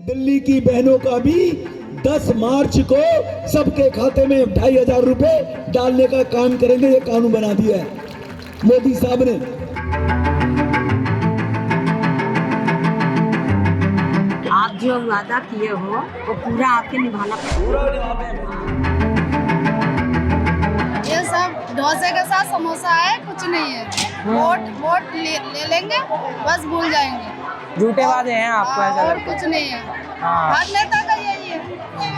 दिल्ली की बहनों का भी 10 मार्च को सबके खाते में 2500 रुपए डालने का काम करेंगे। ये कानून बना दिया है मोदी साहब ने। आप जो वादा किए हो वो पूरा आपके निभाना पड़ेगा। ये सब डोसे के साथ समोसा है, कुछ नहीं है। वोट ले लेंगे, बस भूल जाएंगे। झूठे वादे हैं आपको ऐसा और लगता है? कुछ नहीं है। हाँ। हर नेता का यही है,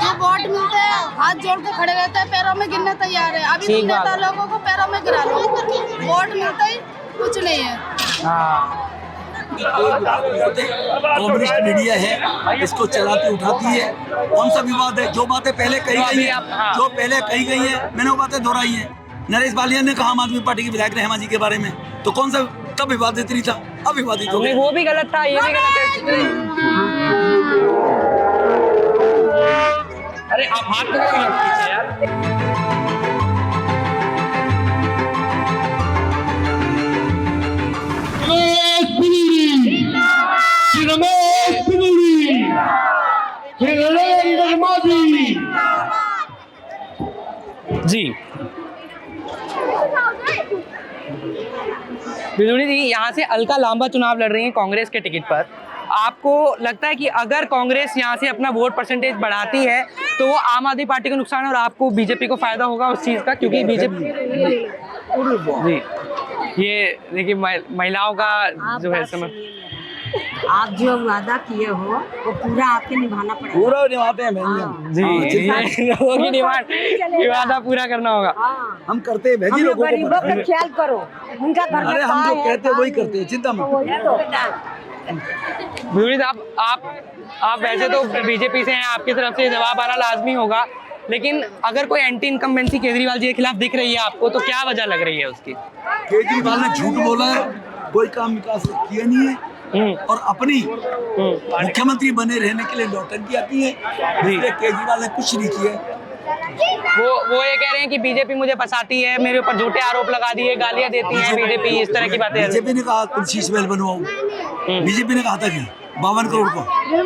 जो वोट मिलते हैं हाथ जोड़ के खड़े रहते हैं, पैरों में गिरने तैयार है। अभी ठीक तुम नेता बात है। लोगों को पैरों में गिरा लो, वोट मिलते ही कुछ नहीं है। हाँ। कम्युनिस्ट मीडिया है, इसको चलाती उठाती है। कौन सा विवाद है? जो बातें पहले कही गई है, जो पहले कही गई है, मैंने वो बातें दोहराई है। नरेश बालियान ने कहा आम आदमी पार्टी के विधायक ने हेमा जी के बारे में, तो कौन सा तब विवादित नहीं था, अब विवादित हो गया। वो भी गलत था, ये भी गलत है। अरे आप हाथ में क्यों मत कीजिए यार। जी बिदुड़ी जी, यहाँ से अलका लांबा चुनाव लड़ रही हैं कांग्रेस के टिकट पर। आपको लगता है कि अगर कांग्रेस यहाँ से अपना वोट परसेंटेज बढ़ाती है तो वो आम आदमी पार्टी को नुकसान है और आपको बीजेपी को फायदा होगा उस चीज़ का? क्योंकि बीजेपी जी, ये देखिए महिलाओं का जो है समझ, आप जो वादा किए हो वो पूरा आपके निभाना पड़ेगा। पूरा निभाते हैं बहन जी, ये लोगों की डिमांड, ये वादा पूरा करना होगा। हम करते हैं बहन जी, लोगों को गरीबों का ख्याल करो, उनका घर अरे हम जो कहते हैं वही करते हैं, चिंता मत। बिदुड़ी साहब, आप वैसे तो बीजेपी से हैं, आपकी तरफ से जवाब आना लाजमी होगा, लेकिन अगर कोई एंटी इनकम्बेंसी केजरीवाल जी के खिलाफ दिख रही है आपको तो क्या वजह लग रही है उसकी? केजरीवाल ने झूठ बोला है, कोई काम विकास किया नहीं है और अपनी मुख्यमंत्री बने रहने के लिए नौटंकी आती है। इसलिए केजरीवाल ने कुछ नहीं किया। वो ये कह रहे हैं कि बीजेपी मुझे फंसाती है, मेरे ऊपर झूठे आरोप लगा दिए, गालियां देती है बीजेपी, इस तरह की बातें। बीजेपी ने कहा तुम शीश महल बनवाओ, बीजेपी ने कहा था कि 52 करोड़ को,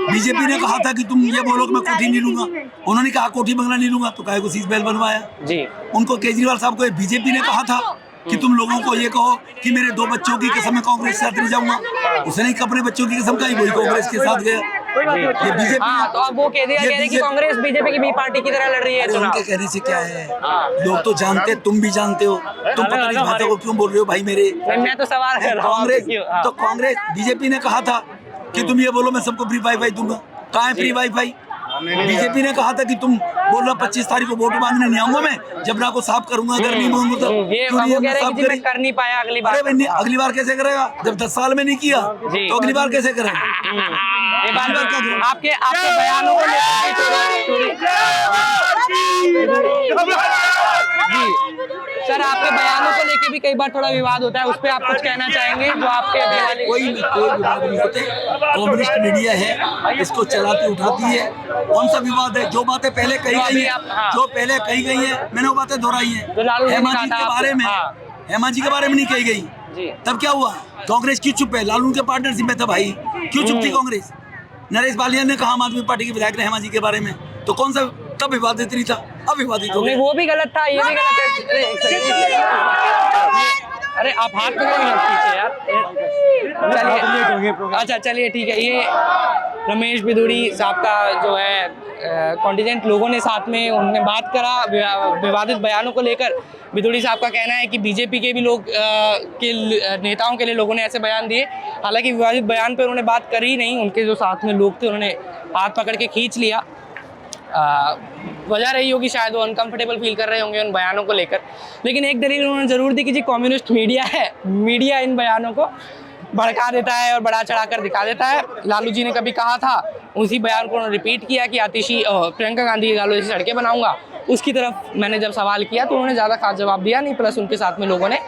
बीजेपी ने कहा था कि तुम ये बोलो कि मैं कोठी नहीं लूंगा, उन्होंने कहा कोठी बंगला नहीं लूंगा, तो काहे को शीश महल बनवाया जी। उनको केजरीवाल साहब को बीजेपी ने कहा था कि तुम लोगों को ये कहो कि मेरे 2 बच्चों की कसम मैं कांग्रेस के साथ नहीं जाऊंगा, उसने अपने बच्चों की कसम कही, वही कांग्रेस के साथ गया। ये बीजेपी। हाँ, तो अब वो केजरीवाल कह रहे हैं कि कांग्रेस बीजेपी की बी पार्टी की तरह लड़ रही है चुनाव। उनके कहने से क्या है, लोग तो जानते, तुम भी जानते हो, तुम पता नहीं बातों को क्यों बोल रहे हो भाई मेरे। मैं तो सवाल कर रहा हूं। कांग्रेस बीजेपी ने कहा था कि तुम ये बोलो मैं सबको फ्री वाईफाई दूंगा, कहाँ है फ्री वाईफाई? बीजेपी ने कहा था कि तुम बोल रहा 25 तारीख को वोट मांगने नहीं आऊंगा, मैं जबरा को साफ करूंगा, अगर नहीं मांगूंगा तो ये वो कह रहे हैं कि मैं कर नहीं पाया अगली बार। अरे अगली बार कैसे करेगा जब 10 साल में नहीं किया, तो अगली बार कैसे करेगा? ये बात आपके बयानों को सर, आपके बयानों को लेके भी कई बार थोड़ा विवाद होता है, उस पर आप कुछ कहना चाहेंगे? जो आपके कोई विवाद नहीं होते, कम्युनिस्ट मीडिया है, इसको चलाती उठाती है। कौन सा विवाद है? जो बातें पहले कही गई है, जो पहले कही गई है, मैंने वो बातें दोहराई है। हेमा जी के बारे में, हेमा जी के बारे में नहीं कही गई, तब क्या हुआ? कांग्रेस क्यों चुप है? लालू के पार्टनरशिप में था भाई, क्यों चुप थी कांग्रेस? नरेश बालियान ने कहा आम आदमी पार्टी के विधायक ने हेमा जी के बारे में, तो कौन सा तब विवादित नहीं था, अब विवादित हो गया। वो भी गलत था, ये भी गलत है। अरे आप हाथ में क्यों मत कीजिए यार। चलिए, अच्छा चलिए ठीक है। ये रमेश बिदुड़ी साहब का जो है कॉन्टिजेंट लोगों ने साथ में उन्होंने बात करा विवादित बयानों को लेकर। बिदुड़ी साहब का कहना है कि बीजेपी के भी लोग के नेताओं के लिए लोगों ने ऐसे बयान दिए, हालांकि विवादित बयान पर उन्होंने बात करी नहीं, उनके जो साथ में लोग थे उन्होंने हाथ पकड़ के खींच लिया। वजह रही होगी शायद वो अनकंफर्टेबल फील कर रहे होंगे उन बयानों को लेकर, लेकिन एक दलील उन्होंने ज़रूर दी कि जी कम्युनिस्ट मीडिया है, मीडिया इन बयानों को भड़का देता है और बढ़ा चढ़ा कर दिखा देता है। लालू जी ने कभी कहा था, उसी बयान को उन्होंने रिपीट किया कि आतिशी प्रियंका गांधी की गालों जैसी सड़कें बनाऊंगा। उसकी तरफ मैंने जब सवाल किया तो उन्होंने ज़्यादा खास जवाब दिया नहीं, प्लस उनके साथ में लोगों ने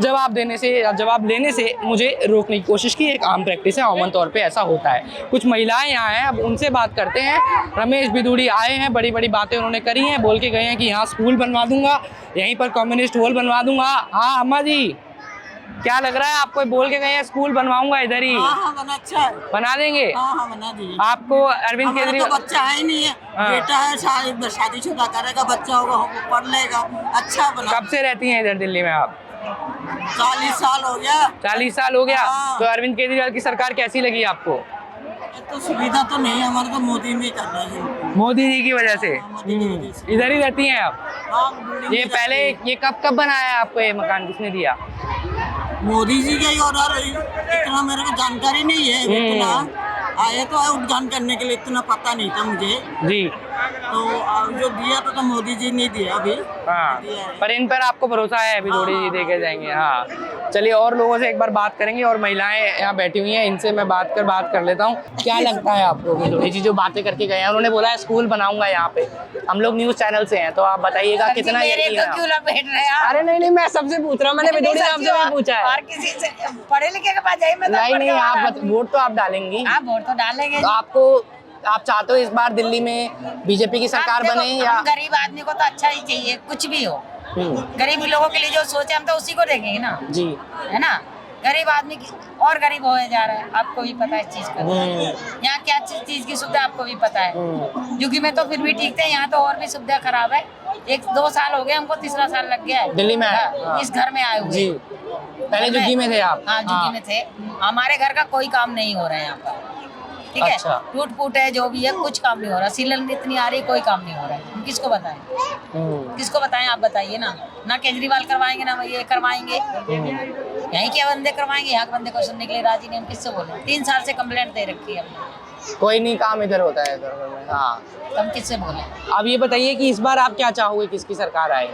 जवाब लेने से मुझे रोकने की कोशिश की। एक आम प्रैक्टिस है, अमूमन तौर पे ऐसा होता है। कुछ महिलाएं यहाँ हैं, अब उनसे बात करते हैं। रमेश बिदुड़ी आए हैं, बड़ी बड़ी बातें उन्होंने करी हैं, बोल के गए हैं कि यहाँ स्कूल बनवा दूंगा, यहीं पर कम्युनिस्ट हॉल बनवा दूंगा। हाँ अम्मा जी, क्या लग रहा है आपको? बोल के गए हैं स्कूल बनवाऊंगा इधर ही, हाँ बना, अच्छा है। बना देंगे? हाँ बना दीजिए। आपको अरविंद हमारा केजरीवाल तो बच्चा है ही नहीं है, हाँ। बेटा है, शादीशुदा करेगा, बच्चा होगा, पढ़ लेगा, अच्छा बना। कब से रहती हैं इधर दिल्ली में आप? 40 साल हो गया। 40 साल हो गया। हाँ। तो अरविंद केजरीवाल की सरकार कैसी लगी आपको? तो सुविधा तो नहीं है, हमारे तो मोदी में कर रहे हैं। मोदी जी की वजह से मोदी की वजह से। इधर ही रहती हैं आप? हाँ, बिल्डिंग ये में पहले रहते ये कब बनाया आपको ये मकान, किसने दिया? हैं। मोदी जी का ही ऑर्डर है, इतना मेरे को जानकारी नहीं है, इतना आए तो है उद्घाटन करने के लिए, इतना पता नहीं था मुझे। जी तो जो दिया तो मोदी जी ने दिया अभी। हाँ, दिया है। पर इन पर आपको भरोसा है अभी थोड़ी जी देके जाएंगे? हाँ चलिए, और लोगों से एक बार बात करेंगे, और महिलाएं यहाँ बैठी हुई हैं, इनसे मैं बात कर लेता हूँ। क्या लगता है आपको कि थोड़ी जी जो बातें करके गए हैं? उन्होंने बोला है स्कूल बनाऊंगा यहाँ पे। हम लोग न्यूज चैनल से हैं, तो आप बताइएगा कितना यकीन है? क्यों लपेट रहे हैं? अरे नहीं, मैं सबसे पूछ रहा हूँ, मैंने बिदोड़ी साहब से भी पूछा है। और किसी से पढ़े लिखे के पास जाइए। नहीं, आप वोट तो आप डालेंगी? आप वोट तो डालेंगे। तो आप चाहते हो इस बार दिल्ली में बीजेपी की सरकार बने, या गरीब आदमी को तो अच्छा ही चाहिए, कुछ भी हो। गरीब लोगों के लिए जो सोचे हम तो उसी को देंगे ना जी, है ना। गरीब आदमी की और गरीब हो जा रहा है, आपको भी पता है इस चीज का। यहाँ क्या चीज की सुविधा आपको भी पता है। जुगी में तो फिर भी ठीक थे, यहाँ तो और भी सुविधा खराब है। 1-2 साल हो गए हमको, तीसरा साल लग गया है दिल्ली में इस घर में आए हुए जी। पहले जुगी में थे आप? हाँ, जुगी में थे। हमारे घर का कोई काम नहीं हो रहा है यहाँ पर, ठीक है। अच्छा। टूट फूट है, जो भी है, कुछ काम नहीं हो रहा। सीलन इतनी आ रही, कोई काम नहीं हो रहा है। हम किसको बताएं? किसको बताएं? आप बताइए ना केजरीवाल करवाएंगे ना ये करवाएंगे, यहीं के बंदे करवाएंगे, यहाँ के बंदे को सुनने के लिए राजी नहीं। हम किससे बोले? 3 साल से कंप्लेंट दे रखी है हमने, कोई नहीं काम इधर होता है इधर में। हाँ, तो हम किससे बोले? अब ये बताइए कि इस बार आप क्या चाहोगे, किसकी सरकार आए?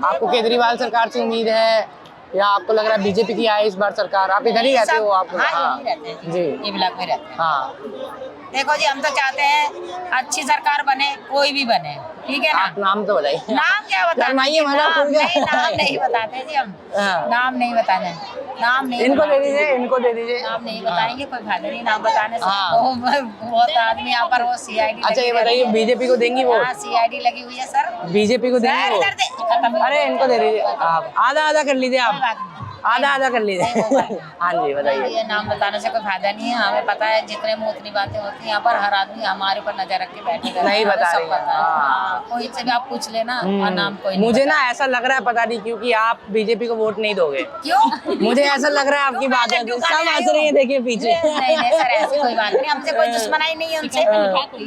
आपको केजरीवाल सरकार से उम्मीद है, या आपको लग रहा है बीजेपी की आए इस बार सरकार? आप इधर ही रहते हो? आप? हाँ, यहीं रहते हैं जी, ये ब्लॉक में रहते हैं। हाँ। देखो जी, हम तो चाहते हैं अच्छी सरकार बने, कोई भी बने, ठीक है ना। आप नाम तो बताइए। नाम क्या बताना? शर्माइए, मतलब नाम खुल गया। नहीं, नाम नहीं बताते जी हम। हाँ। नाम नहीं बताने, नाम नहीं इनको दे बताते। दीजिए, इनको दे दीजिए। नाम नहीं बताएंगे, कोई फायदा नहीं नाम बताने से। हाँ। बहुत आदमी यहाँ पर वो CID। अच्छा ये बताइए, बीजेपी को देंगी वो? हाँ, CID लगी हुई है सर। बीजेपी को देंगी सर वो? इधर दे, खत्म। अरे इनको दे दीजिए आप, आधा कर लीजिए आप, आधा कर लीजिए। हाँ जी बताइए। ये नाम बताने से कोई फायदा नहीं है। हमें पता है जितने मुंह उतनी बातें होती हैं यहाँ पर। हर आदमी हमारे ऊपर नजर रख के बैठे नहीं बता सब रही है। पता है। हाँ। हाँ, कोई से भी आप पूछ लेना और नाम कोई नहीं मुझे पता। ना ऐसा लग रहा है, पता नहीं क्योंकि आप बीजेपी को वोट नहीं दोगे। क्यों? मुझे ऐसा लग रहा है आपकी बात है, सब हंस रही है, देखिए पीछे। नहीं सर, ऐसी कोई बात नहीं। हमसे कोई दुश्मनाई नहीं है उनसे,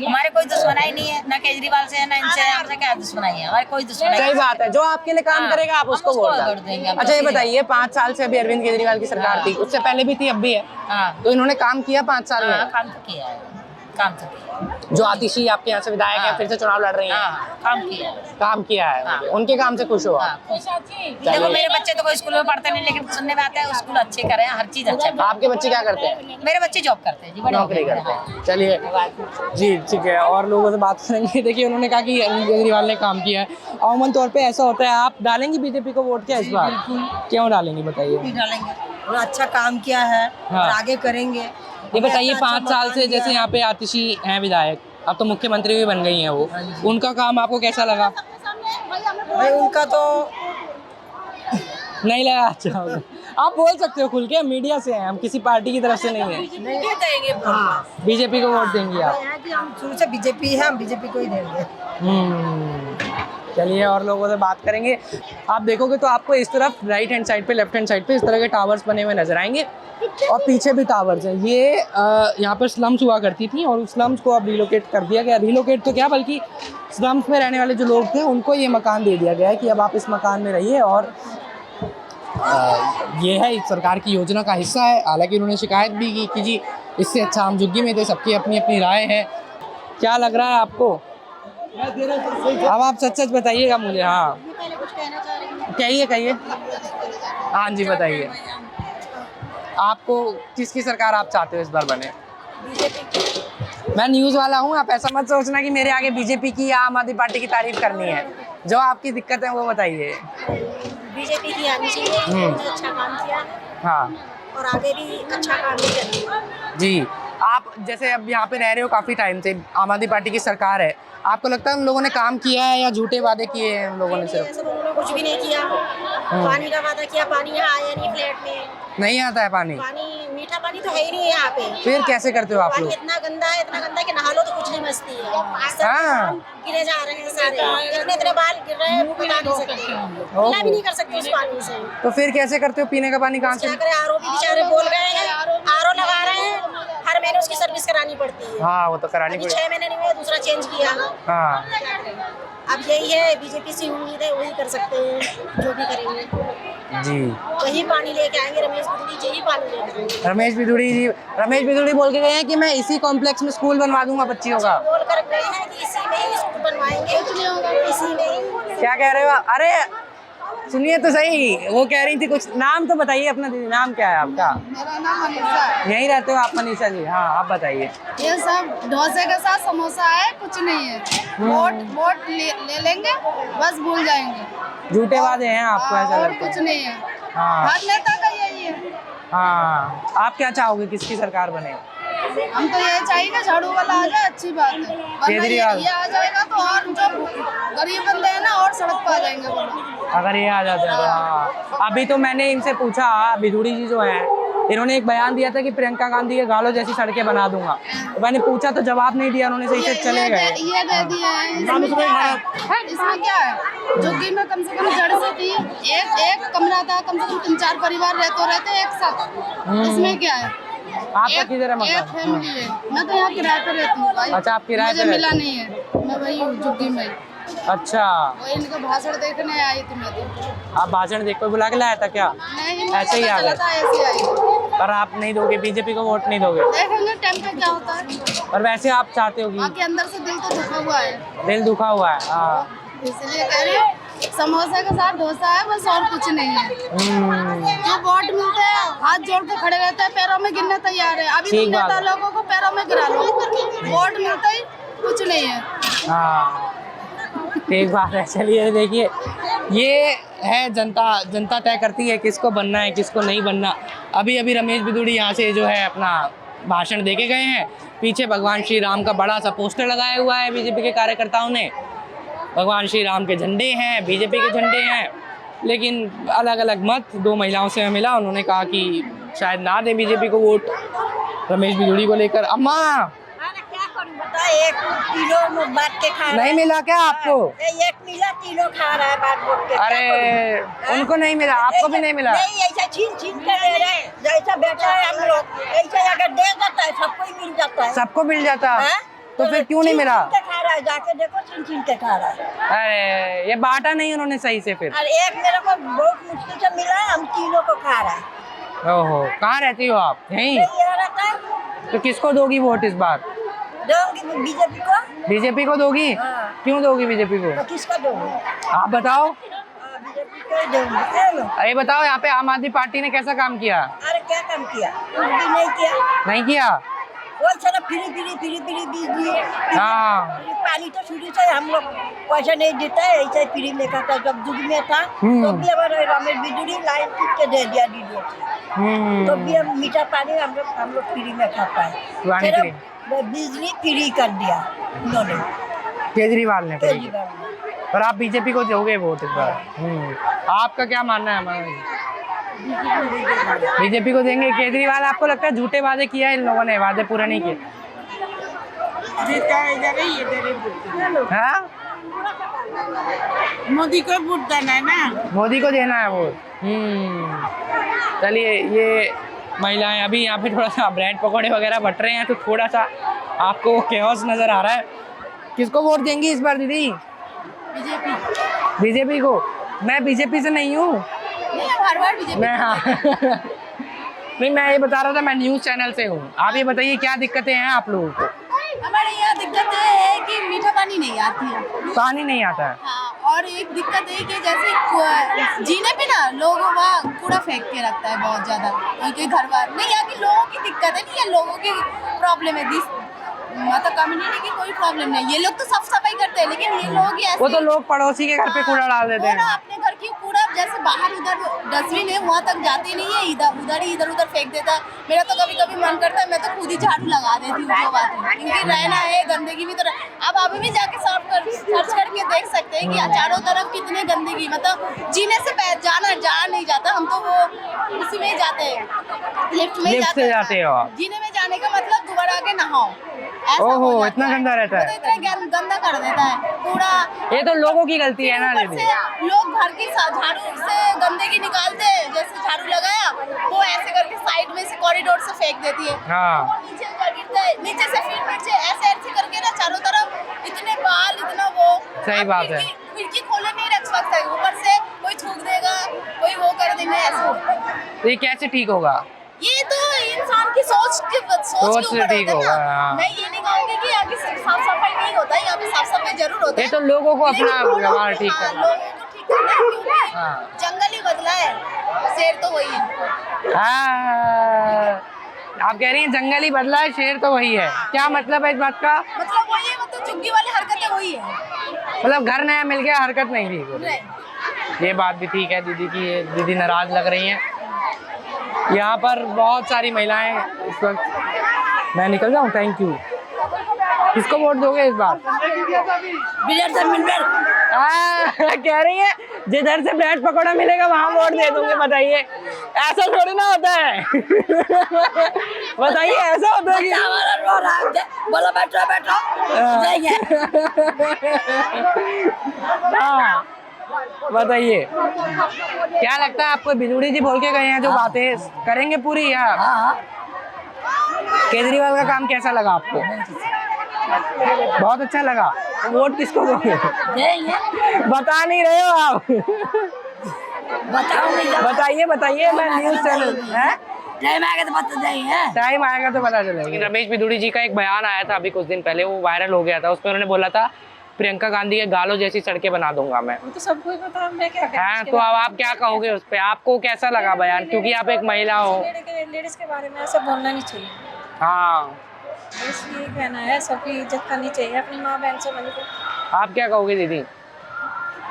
हमारे कोई दुश्मनाई नहीं है, ना केजरीवाल से है ना इनसे। हमसे क्या दुश्मनाई है? हमारी कोई दुश्मनाई सही बात है, जो आपके लिए काम हाँ, करेगा आप हम उसको उसको वोट वोट देंगे। देंगे, हम अच्छा ये तो बताइए, 5 साल से अभी अरविंद केजरीवाल की सरकार थी, उससे पहले भी थी, अब भी है, हाँ, तो इन्होंने काम किया 5 साल हाँ, में? काम तो किया है, काम तो किया है। जो आतिशी आपके यहाँ से विधायक है, हाँ। फिर से चुनाव लड़ रही हैं, हाँ, काम किया है। काम किया है, हाँ। उनके काम से खुश हो आप? हाँ, देखो मेरे बच्चे तो कोई स्कूल में पढ़ते नहीं, लेकिन सुनने में आता है स्कूल अच्छे कर रहे हैं, हर चीज अच्छा कर रहे आपके बच्चे क्या करते हैं? हैं। मेरे बच्चे जॉब करते हैं जी, बड़े हो नौकरी गए करते हैं। हैं। चलिए जी ठीक है, और लोगों से बात करेंगे। देखिए उन्होंने कहा कि अरविंद केजरीवाल ने काम किया है। अमूमन तौर पे ऐसा होता है, आप डालेंगी बीजेपी को वोट क्या इस बार? क्यों डालेंगी बताइए? डालेंगे, और अच्छा काम किया है हाँ। और आगे करेंगे। ये बताइए, अच्छा 5 साल से मकान जैसे यहाँ पे आतिशी हैं विधायक, अब तो मुख्यमंत्री भी बन गई हैं वो, उनका काम आपको कैसा लगा? भाई उनका तो नहीं लगा? अच्छा आप बोल सकते हो खुल के, मीडिया से हैं हम, किसी पार्टी की तरफ से नहीं है। देंगे, बीजेपी को वोट देंगी आप? हम शुरू से बीजेपी है, हम बीजेपी को ही देंगे। चलिए और लोगों से बात करेंगे। आप देखोगे तो आपको इस तरफ राइट हैंड साइड पे, लेफ्ट हैंड साइड पे इस तरह के टावर्स बने हुए नजर आएंगे, और पीछे भी टावर्स हैं। ये यहाँ पर स्लम्स हुआ करती थी, और उस स्लम्स को अब रिलोकेट कर दिया गया। रिलोकेट तो क्या, बल्कि स्लम्स में रहने वाले जो लोग थे उनको ये मकान दे दिया गया है कि अब आप इस मकान में रहिए, और ये है इस सरकार की योजना का हिस्सा है। हालांकि उन्होंने शिकायत भी की कि जी इससे अच्छा हम झुग्गी में थे, सबकी अपनी अपनी राय है। क्या लग रहा है आपको? अब आप सच सच बताइएगा मुझे। हाँ कहिए। हाँ जी बताइए, आपको किसकी सरकार आप चाहते हो इस बार बने? मैं न्यूज़ वाला हूँ, आप ऐसा मत सोचना कि मेरे आगे बीजेपी की या आम आदमी पार्टी की तारीफ करनी है। जो आपकी दिक्कत है वो बताइए। बीजेपी की आनी चाहिए, अच्छा काम किया है हाँ और आगे भी अच्छा काम ही करेंगे। जी, आप जैसे अब यहाँ पे रह रहे हो काफी टाइम से, आम आदमी पार्टी की सरकार है, आपको लगता है उन लोगों ने काम किया है या झूठे वादे किए हैं उन लोगों ने सिर्फ? ऐसा उन्होंने कुछ भी नहीं किया। पानी का वादा किया, पानी यहाँ आया नहीं फ्लैट में। नहीं आता है पानी? पानी मीठा पानी तो है ही नहीं यहाँ पे। फिर कैसे करते हो आप पानी लोग? इतना गंदा है कि नहा लो तो कुछ नहीं बचती है। सब हाँ। गिरे जा रहे हैं सारे, इतने बाल गिर रहे हैं, वो बता नहीं सकते, पीना भी नहीं कर सकते उस पानी से। तो फिर कैसे करते हो? पीने का पानी कहाँ से? क्या करें, आरओ भी बेचारे बोल गए हैं, आरओ लगा रहे हैं, हर महीने उसकी सर्विस करानी पड़ती है। हाँ वो तो करानी अभी पड़ेगी। 6 महीने नहीं हुए, दूसरा चेंज किया। हाँ अब यही है, बीजेपी से उम्मीद है वही कर सकते हैं, जो भी करेंगे। जी। वही पानी लेके आएंगे, रमेश बिजली जी ही पानी लेके आएंगे। रमेश बिदुड़ी बोल के गए हैं कि मैं इसी कॉम्प्लेक्स में स्कूल बनवा दूंगा बच्चियों का। बोल कर गए हैं कि इसी में ही स्कूल बनवाएंगे, कुछ नहीं होगा, इसी में ही। क्या कह रहे हो? अरे सुनिए तो सही, वो कह रही थी कुछ। नाम तो बताइए अपना दीदी, नाम क्या है आपका? मेरा नाम मनीषा है। यहीं रहते हो आप मनीषा जी? हाँ आप बताइए। ये सब डोसे के साथ समोसा है, कुछ नहीं है। वोट ले लेंगे, बस भूल जाएंगे। झूठे वादे हैं आपको ऐसा और लगता कुछ है? नहीं है। हाँ हर नेता का यही है। हाँ। आप क्या चाहोगे, किसकी सरकार बने? हम तो यही चाहिए झाड़ू वाला आ जाए, अच्छी बात है। वरना केजरीवाल। ये आ जाएगा तो और जो गरीब बंदे हैं ना और सड़क पर आ जाएंगे वो लोग। अगर ये आ जाते हैं तो हाँ। अभी तो मैंने इनसे पूछा, बिधूड़ी जी जो हैं, इन्होंने एक बयान दिया था कि प्रियंका गांधी के गालों जैसी सड़कें बना दूंगा। तो मैंने पूछा तो जवाब नहीं दिया उन्होंने, सही से चले गए। ये दे दिए हैं। इसमें क्या है, झुग्गी में कम से कम जड़ से थी, एक कमरा था, कम से कम 3-4 परिवार रहते एक साथ। इसमें क्या है, आपका किधर है एक मकान? फैमिली है। मैं तो यहाँ किराए पे रहती हूँ भाई। अच्छा, आप किराए पे मुझे मिला रहती नहीं है, मैं वही हूँ झुग्गी में। अच्छा, वही इनका भाषण देखने आई थी मैं तो। आप भाषण देख कर बुला के लाया था क्या? नहीं, ऐसे ही आ गए? ऐसे ही आई। पर आप नहीं दोगे, बीजेपी को वोट नहीं दोगे? देखेंगे टाइम पे क्या होता है। पर वैसे आप चाहते हो कि? बाकी अंदर से दिल तो दुखा हुआ है, दिल दुखा हुआ है। हाँ इसलिए कह रही हूँ समोसा के साथ डोसा है, बस और कुछ नहीं है। जो वोट मिलते हैं हाथ जोड़ के खड़े रहते हैं, पैरों में गिरने तैयार है। अभी ठीक तुम नेता बात है। लोगों को पैरों में गिरा लो, वोट मिलते ही कुछ नहीं है। हाँ ठीक बात है। चलिए देखिए, ये है जनता तय करती है किसको बनना है किसको नहीं बनना। अभी अभी रमेश बिदुड़ी यहाँ से जो है अपना भाषण दे के गए हैं। पीछे भगवान श्री राम का बड़ा सा पोस्टर लगाया हुआ है बीजेपी के कार्यकर्ताओं ने। भगवान श्री राम के झंडे हैं, बीजेपी के झंडे हैं, लेकिन अलग अलग मत दो महिलाओं से मिला। उन्होंने कहा कि शायद ना दे बीजेपी को वोट रमेश बिदुड़ी को लेकर। अम्मा क्या करूं बता, 1 किलो बांट के खा रहा नहीं मिला क्या आपको? है। 1 मिला, किलो खा रहा है बांट के। अरे उनको नहीं मिला, आपको भी नहीं मिला? नहीं, ऐसा छीन के ले रहे हैं, जैसा बेटा है हम लोग, ऐसा अगर दे जाता है सबको ही मिल जाता है। सबको मिल जाता है? हाँ? तो फिर क्यों नहीं मिला? छीन के खा रहा है, जाके देखो छीन के खा रहा है। अरे ये बांटा नहीं उन्होंने सही से फिर? और एक मेरे को बहुत मुश्किल से मिला है, हम किलो को खा रहा है। ओहो, कहाँ रहती हो आप? यहीं? ये रहता है, तो किसको दोगी वोट इस बार? दूंगी बीजेपी को। बीजेपी को दोगी? हाँ। क्यों दोगी बीजेपी को? तो किसका दूंगी? आप बताओ। बीजेपी को ही दूंगी। है लो। अरे बताओ, यहाँ पे आम आदमी पार्टी ने कैसा काम किया? अरे क्या काम किया? कुछ भी नहीं किया। नहीं किया? वो सारा फ्री बिजली, हाँ। पानी तो शुरू से हम लोग पैसा नहीं देता है, ऐसे फ्री में खाता। जब दूध में था तो भी हमारे रमेश बिदुड़ी लाइन खींच के दे दिया डीडीओ से, तो भी हम मीठा पानी हम लोग फ्री में खाता है। पानी फिर फ्री? बिजली फ्री कर दिया उन्होंने, केजरीवाल ने? केजरीवाल ने। पर आप बीजेपी को दोगे वोट इस बार? आपका क्या मानना है? बीजेपी को देंगे। केजरीवाल आपको लगता है झूठे वादे किया है इन लोगों ने, वादे पूरे नहीं किए? हाँ? मोदी को वोट देना है ना, मोदी को देना है वोट। चलिए, ये महिलाएं अभी यहाँ पे थोड़ा सा ब्रेड पकौड़े वगैरह बट रहे हैं, तो थोड़ा सा आपको कैओस नजर आ रहा है। किसको वोट देंगी इस बार दीदी? बीजेपी को। मैं बीजेपी से नहीं हूँ, हर बार बीजेपी। मैं हाँ नहीं, मैं ये बता रहा था, मैं न्यूज़ चैनल से हूँ। आप ये बताइए क्या दिक्कतें हैं आप लोगों को? हमारे यहाँ दिक्कत ये है कि मीठा पानी नहीं आती है। पानी नहीं आता है? हाँ, और एक दिक्कत है कि जैसे जीने पे ना लोग वहाँ कूड़ा फेंक के रखता है बहुत ज्यादा, क्योंकि घर बार नहीं, यहाँ की लोगों की दिक्कत है, नहीं है लोगों की प्रॉब्लम है। मतलब कम्युनिटी की कोई प्रॉब्लम नहीं, ये लोग तो साफ सफाई करते हैं, लेकिन ये लोग वो तो लोग पड़ोसी के घर पे कूड़ा डाल देते वो ना हैं। अपने घर की कूड़ा जैसे बाहर उधर डस्टबिन है वहाँ तक जाती नहीं है, इधर उधर फेंक देता है। मेरा तो कभी कभी मन करता है मैं तो खुद ही झाड़ू लगा देती हूँ जो बात है, क्योंकि रहना है गंदगी भी तो अब अभी भी जाके सर्च करके देख सकते हैं कि चारों तरफ कितनी गंदगी, मतलब जीने से जा नहीं जाता, हम तो वो उसी में ही जाते हैं, लिफ्ट में जाते हो आप? जीने में जाने का मतलब दोबारा आके नहाओ, ऐसा हो ओहो, जाता इतना है। गंदा रहता है? तो इतना गंदा कर देता है पूरा। ये तो लोगों की गलती है ना ऊपर दीदी। से लोग घर की झाड़ू से गंदगी निकालते हैं, जैसे झाड़ू लगाया वो ऐसे करके साइड में से कॉरिडोर से फेंक देती है, हाँ। वो नीचे गिरता है, नीचे से फिर नीचे ऐसे करके ना चारों तरफ इतने बाल इतना वो। सही आप बात है। खिड़की खोले नहीं रख सकते, ऊपर से कोई थूक देगा, कोई वो कर देंगे, ऐसे। तो ये कैसे ठीक होगा? ये तो इंसान की सोच के सोच से ऊपर ठीक होता है होगा, ना। हाँ। मैं ये नहीं कहूँगी कि यहाँ की साफ सफाई नहीं होता है, यहाँ पे साफ सफाई जरूर होता है। ये तो लोगों को अपना लेकिन वो व्यवहार लोग- ठीक हाँ, करना। लोगों को ठीक करना है, क्योंकि हाँ। जंगल ही बदला है, शेर तो वही है। हाँ, आप कह रही हैं जंगल ही बदला है, शेर तो वही है। क्या मतलब है इस बात का? मतलब वही है, मतलब चुग्गी वाली हरकतें वही है। मतलब घर नया मिल गया, हरकत नहीं ठीक हो रही। नहीं। ये बात भी ठीक है दीदी की, ये दीदी नाराज लग रही हैं। यहाँ पर बहुत सारी महिलाएं इस वक्त। मैं निकल जाऊँ? Thank you. किसको वोट दोगे इस बार? कह रही है जिधर से ब्रेड पकौड़ा मिलेगा वहाँ वोट दे दूंगे। बताइए, ऐसा थोड़ी ना होता है। बताइए, ऐसा होता है कि बोलो बैठो बैठो हाँ, बताइए क्या लगता है आपको? बिजुड़ी जी बोल के गए हैं जो बातें करेंगे पूरी, या केजरीवाल का काम कैसा लगा आपको? बहुत अच्छा लगा। वोट किसको दोगे? बता नहीं रहे हो आप। बताइए बताइए, मैं न्यूज चैनल है, टाइम आएगा तो बता देंगे। टाइम आएगा तो पता चलेगा। रमेश बिदुड़ी जी का एक बयान आया था अभी कुछ दिन पहले, वो वायरल हो गया था। उसमें उन्होंने बोला था प्रियंका गांधी के गालों जैसी सड़कें बना दूंगा मैं। वो तो सबको ही पता है, मैं क्या करूं? हाँ, तो अब आप क्या कहोगे उस पे? आपको कैसा लगा बयान, क्योंकि आप एक महिला हो? लेडीज के बारे में ऐसा बोलना नहीं चाहिए, हाँ, बस ये कहना है, सबकी इज्जत करनी चाहिए, अपनी माँ बहन से बनी को। आप क्या कहोगे दीदी?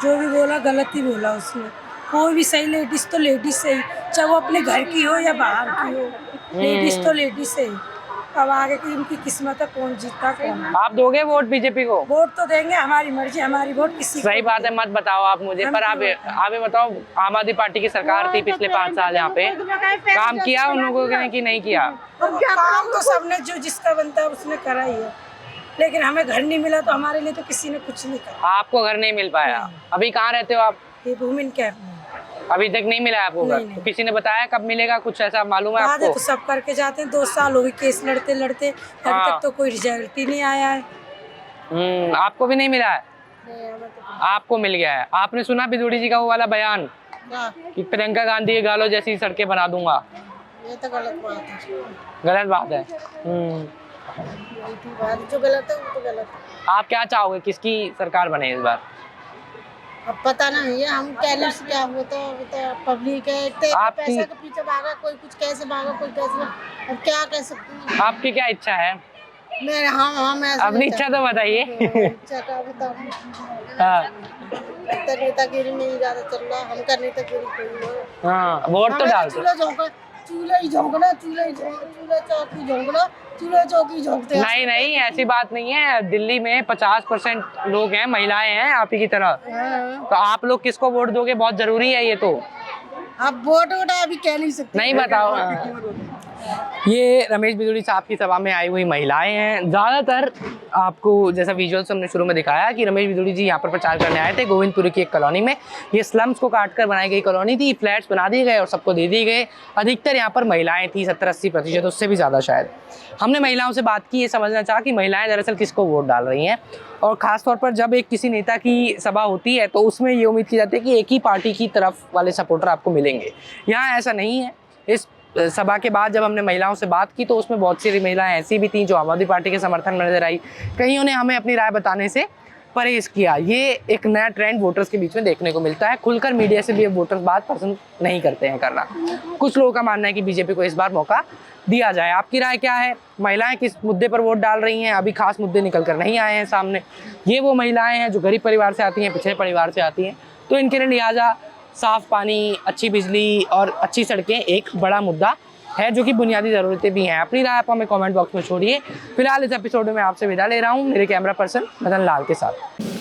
जो भी बोला गलत ही बोला उसने। कोई भी सही लेडीज तो लेडीज सही, चाहे वो अपने घर की हो या बाहर की हो, लेडीज तो लेडीज सही। अब आगे की इनकी किस्मत है, कौन जीतता कौन है। आप दोगे वोट बीजेपी को? वोट तो देंगे, हमारी मर्जी, हमारी वोट किसी सही को बात है, मत बताओ आप मुझे, पर आप ये बताओ, आम आदमी पार्टी की सरकार थी पिछले 5 साल यहाँ पे, काम किया उन लोगों ने कि नहीं किया? काम तो सबने जो जिसका बनता है उसने करा ही है, लेकिन हमें घर नहीं मिला तो हमारे लिए तो किसी ने कुछ नहीं करा। आपको घर नहीं मिल पाया? अभी कहाँ रहते हो आप? ये वुमेन कैंप में अभी तक नहीं मिला आपको घर? नहीं। तो किसी ने बताया कब मिलेगा, कुछ ऐसा मालूम है वादे आपको? तो सब करके जाते हैं, 2 साल हो गए केस लड़ते लड़ते, अभी हाँ। तक तो कोई रिजल्ट ही नहीं आया है। आपको भी नहीं मिला है? आपको मिल गया है। आपने सुना बिदुड़ी जी का वो वाला बयान कि प्रियंका गांधी के गालों जैसी सड़कें बना दूंगा? ये तो गलत बात है, गलत बात है। जो गलत है वो तो गलत है। आप क्या चाहोगे, किसकी सरकार बने इस बार? अब पता नहीं है, हम कहने से क्या होता है, पब्लिक है, इतने आपकी- पैसा के पीछे भागा, कोई कुछ कैसे भागा, कोई कैसे, अब क्या कह सकते हैं। आपकी क्या इच्छा है? मैं हाँ मैं ऐसा अपनी नहीं इच्छा तो बताइए। इच्छा का बताऊं, हाँ, नेतागिरी में ही ज्यादा चल रहा, हम का नेतागिरी कोई नहीं। हाँ, वोट तो डाल दो। चूल्हा ही झोंकना, चूल्हा चौकी झोंकना, चूल्हा चौकी झोंकते हैं। नहीं नहीं, ऐसी बात नहीं है। दिल्ली में 50% लोग हैं, महिलाएं हैं आप ही की तरह। तो आप लोग किसको वोट दोगे, बहुत जरूरी है ये तो। अब वोट अभी कह नहीं सकते, नहीं बताओ। ये रमेश बिदुड़ी साहब की सभा में आई हुई महिलाएं हैं ज़्यादातर। आपको जैसा विजुअल्स हमने शुरू में दिखाया कि रमेश बिदुड़ी जी यहाँ पर प्रचार करने आए थे गोविंदपुरी की एक कॉलोनी में। ये स्लम्स को काटकर बनाई गई कॉलोनी थी, फ्लैट्स बना दिए गए और सबको दे दिए गए। अधिकतर यहाँ पर महिलाएं थी, 70-80%, उससे भी ज़्यादा शायद। हमने महिलाओं से बात की, ये समझना चाहा कि महिलाएं दरअसल किसको वोट डाल रही हैं। और ख़ासतौर पर जब एक किसी नेता की सभा होती है तो उसमें ये उम्मीद की जाती है कि एक ही पार्टी की तरफ वाले सपोर्टर आपको मिलेंगे। यहाँ ऐसा नहीं है। इस सभा के बाद जब हमने महिलाओं से बात की तो उसमें बहुत सी महिलाएं ऐसी भी थीं जो आम आदमी पार्टी के समर्थन में नजर आई। कईयों ने हमें अपनी राय बताने से परहेज किया। ये एक नया ट्रेंड वोटर्स के बीच में देखने को मिलता है। खुलकर मीडिया से भी वोटर्स बात पसंद नहीं करते हैं करना। कुछ लोगों का मानना है कि बीजेपी को इस बार मौका दिया जाए। आपकी राय क्या है? महिलाएं किस मुद्दे पर वोट डाल रही हैं? अभी खास मुद्दे निकल कर नहीं आए हैं सामने। ये वो महिलाएं हैं जो गरीब परिवार से आती हैं, पिछड़े परिवार से आती हैं, तो इनके लिए लिहाजा साफ़ पानी, अच्छी बिजली और अच्छी सड़कें एक बड़ा मुद्दा है, जो कि बुनियादी ज़रूरतें भी हैं। अपनी राय आप हमें कमेंट बॉक्स में छोड़िए। फिलहाल इस एपिसोड में आपसे विदा ले रहा हूँ मेरे कैमरा पर्सन मदन लाल के साथ।